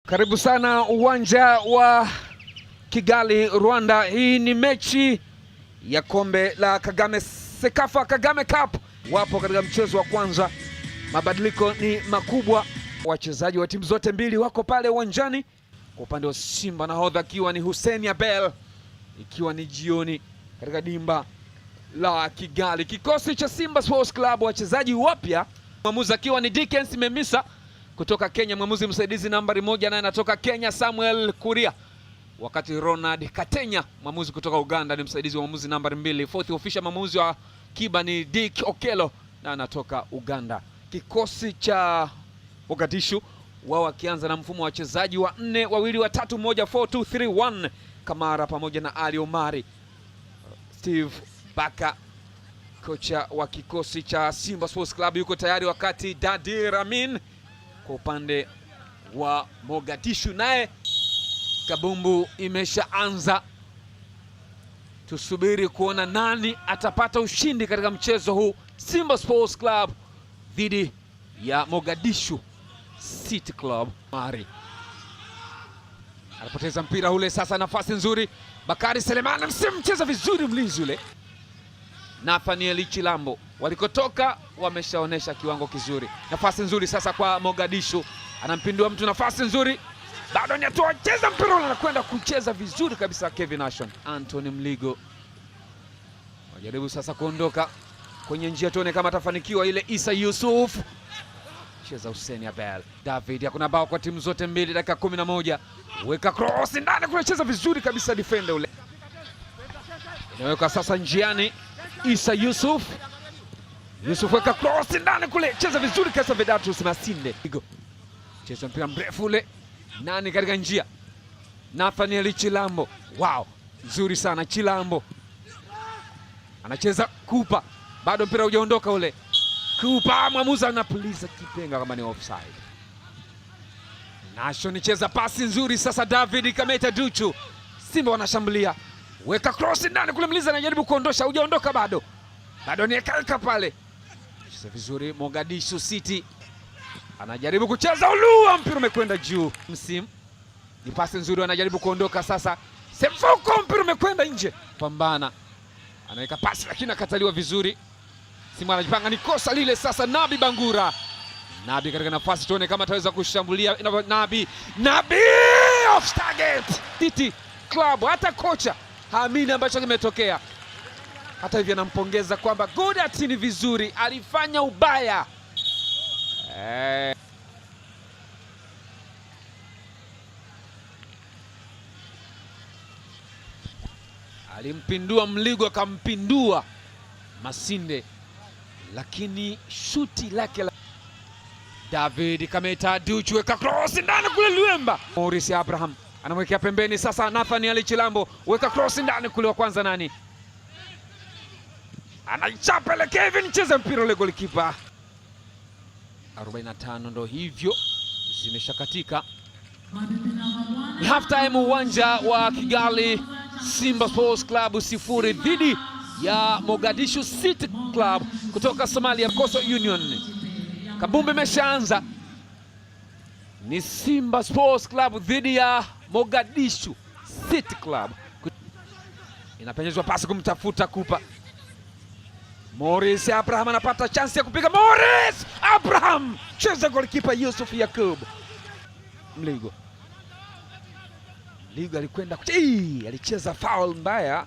Karibu sana uwanja wa Kigali, Rwanda. Hii ni mechi ya kombe la Kagame Sekafa Kagame Cup. Wapo katika mchezo wa kwanza. Mabadiliko ni makubwa. Wachezaji wa timu zote mbili wako pale uwanjani. Kwa upande wa Simba nahodha akiwa ni Hussein Abel, ikiwa ni jioni katika dimba la Kigali. Kikosi cha Simba Sports Club wachezaji wapya, mwamuzi akiwa ni Dickens Memisa kutoka Kenya, mwamuzi msaidizi nambari 1 naye anatoka Kenya Samuel Kuria, wakati Ronald Katenya mwamuzi kutoka Uganda ni msaidizi wa mwamuzi nambari 2. Fourth official mwamuzi wa Kiba ni Dick Okelo na anatoka Uganda. Kikosi cha Mogadishu wao wakianza na mfumo wa wachezaji wa 4 2 3 1 4 2 3 1. Kamara pamoja na Ali Omari. Steve Baka kocha wa kikosi cha Simba Sports Club yuko tayari, wakati Dadir Amin kwa upande wa Mogadishu naye kabumbu imeshaanza. Tusubiri kuona nani atapata ushindi katika mchezo huu, Simba Sports Club dhidi ya Mogadishu City Club. Mari anapoteza mpira ule, sasa nafasi nzuri. Bakari Selemani mcheza vizuri mlinzi ule. Nathaniel Chilambo walikotoka wameshaonesha kiwango kizuri. Nafasi nzuri sasa kwa Mogadishu, anampindua mtu, nafasi nzuri. Bado ni atoa, cheza mpira ule, anakwenda kucheza vizuri kabisa Kevin Ashon. Anthony Mligo wajaribu sasa kuondoka kwenye njia, tuone kama atafanikiwa ile. Isa Yusuf cheza Hussein Abel. David, hakuna bao kwa timu zote mbili. Dakika 11, weka cross ndani kule, cheza vizuri kabisa defender ule. Inaweka sasa njiani Isa Yusuf. Yusuf weka cross ndani kule, cheza vizuri kabisa Vedatus Masinde. Cheza mpira mrefu ule, nani katika njia? Nathaniel Chilambo. Wow, nzuri sana Chilambo. Anacheza Kupa, bado mpira hujaondoka ule. Kupa, mwamuzi anapuliza kipenga kama ni offside. Nasho nicheza pasi nzuri sasa David Kameta Duchu. Simba wanashambulia, weka cross ndani kule, mliza anajaribu kuondosha, hujaondoka bado. Bado ni kalka pale. Cheza vizuri Mogadishu City. Anajaribu kucheza ulua, mpira umekwenda juu. Msimu ni pasi nzuri, anajaribu kuondoka sasa. Semfuko, mpira umekwenda nje. Pambana, anaweka pasi lakini akataliwa vizuri. Simba anajipanga, ni kosa lile sasa. Nabi Bangura, Nabi katika nafasi, tuone kama ataweza kushambulia. Nabi off target. City Club, hata kocha haamini ambacho kimetokea. Hata hivyo anampongeza kwamba Godati ni vizuri, alifanya ubaya. Alimpindua Mligo, akampindua Masinde, lakini shuti lake la David Kameta Duchu, weka cross ndani kule Luemba. Morris Abraham anamwekea pembeni sasa Nathaniel Chilambo, weka cross ndani kule, wa kwanza nani? Anaichapa ile Kevin, cheza mpira ule golikipa. 45 ndo hivyo zimeshakatika. Half time uwanja wa Kigali, Simba Sports Club 0 dhidi ya Mogadishu City Club kutoka Somalia, Coastal Union. Kabumbu imeshaanza, ni Simba Sports Club dhidi ya Mogadishu City Club. Inapenyezwa pasi kumtafuta Kupa. Morris Abraham anapata chance ya kupiga. Morris Abraham, cheza golikipa Yusuf Yakub. Mligo alikwenda alicheza foul mbaya.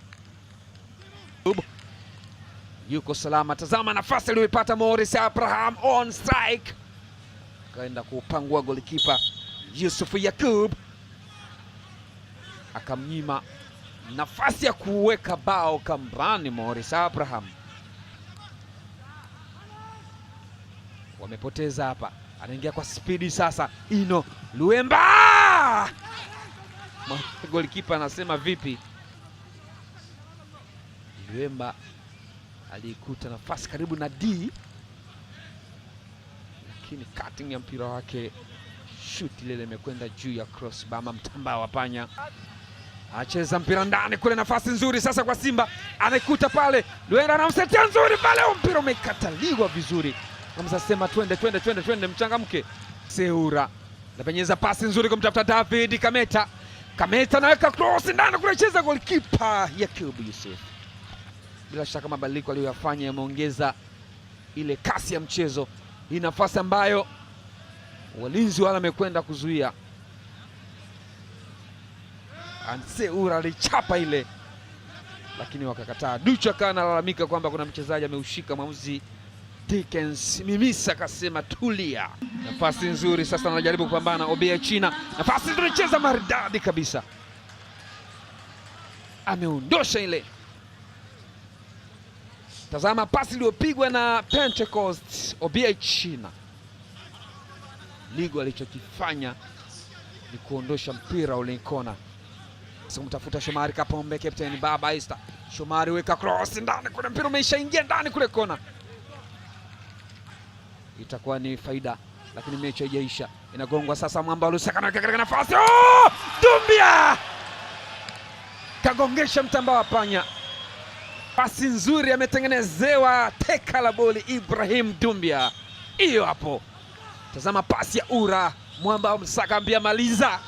Yuko salama, tazama nafasi aliyopata Morris Abraham on strike, kaenda kupangua golikipa Yusuf Yakub, akamnyima nafasi ya kuweka bao kambani. Morris Abraham wamepoteza hapa, anaingia kwa spidi sasa. Ino Luemba, golikipa anasema vipi? Luemba alikuta nafasi karibu na D, lakini cutting ya mpira wake, shoot lile limekwenda juu ya crossbar, mtambaa wa panya. Acheza mpira ndani kule, nafasi nzuri sasa kwa Simba, anaikuta pale Luemba, anamsetia nzuri pale, mpira umekataliwa vizuri. Hamza sema twende mchangamke. Seura Napenyeza pasi nzuri kumtafuta David Kameta. Kameta anaweka cross ndani kunacheza goalkeeper Yakub Yusuf. Bila shaka mabadiliko aliyoyafanya yameongeza ile kasi ya mchezo. Hii nafasi ambayo walinzi wala wamekwenda kuzuia. Anseura alichapa ile, lakini wakakataa. Duchu akawa analalamika kwamba kuna mchezaji ameushika. Mwamuzi Dickens Mimisa akasema tulia. Nafasi nzuri sasa, anajaribu kupambana Obia China. Nafasi nzuri, cheza maridadi kabisa, ameondosha ile. Tazama pasi iliyopigwa na Pentecost Obia China. Ligo alichokifanya ni kuondosha mpira ule kona. Kumtafuta Shomari Kapombe, captain Baba Ista. Shomari weka cross ndani, kuna mpira umeshaingia ndani kule kona. Itakuwa ni faida, lakini mechi haijaisha. Inagongwa sasa, Mwamba Lusaka na katika nafasi. Oh! Dumbia! Kagongesha mtamba wa panya. Pasi nzuri ametengenezewa teka la boli Ibrahim Dumbia. Hiyo hapo. Tazama pasi ya Ura, Mwamba Lusaka ambia maliza.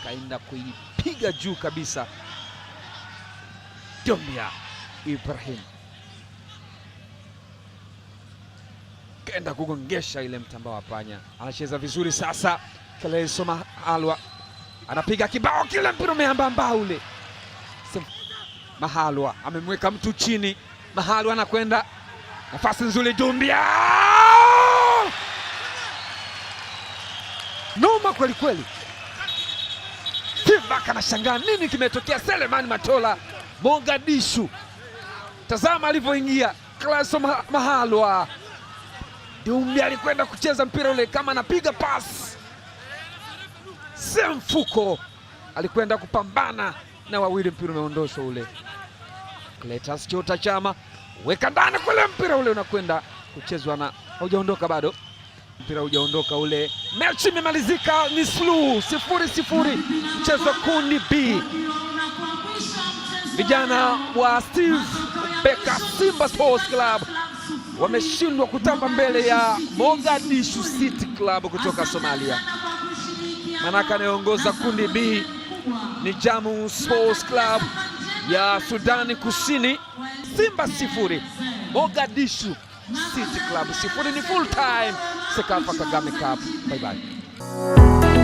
Kaenda kuipiga juu kabisa. Dumbia Ibrahim kaenda kugongesha ile mtamba wa panya. Anacheza vizuri sasa. Keleso Mahalwa anapiga kibao, kile mpira umeambamba ule. Mahalwa amemweka mtu chini. Mahalwa anakwenda, nafasi nzuri Dumbia. Noma kweli kweli. Simba kanashangaa nini kimetokea. Selemani Matola Mogadishu, tazama alivyoingia. Keleso Mahalwa. Dumbia alikwenda kucheza mpira ule kama anapiga pass. Semfuko alikwenda kupambana na wawili, mpira umeondoshwa ule. Cletus Chota Chama weka ndani kule, mpira ule unakwenda kuchezwa na haujaondoka bado. Mpira haujaondoka ule. Mechi imemalizika, ni suluhu 0-0, mchezo kundi B. Vijana wa Steve Beka Simba Sports Club wameshindwa kutamba mbele ya Mogadishu City Club kutoka Somalia. Manaka anayeongoza kundi B ni Jamu Sports Club ya Sudani Kusini. Simba 0, Mogadishu City Club 0. Ni full time Sekafa Kagame Cup. Bye bye.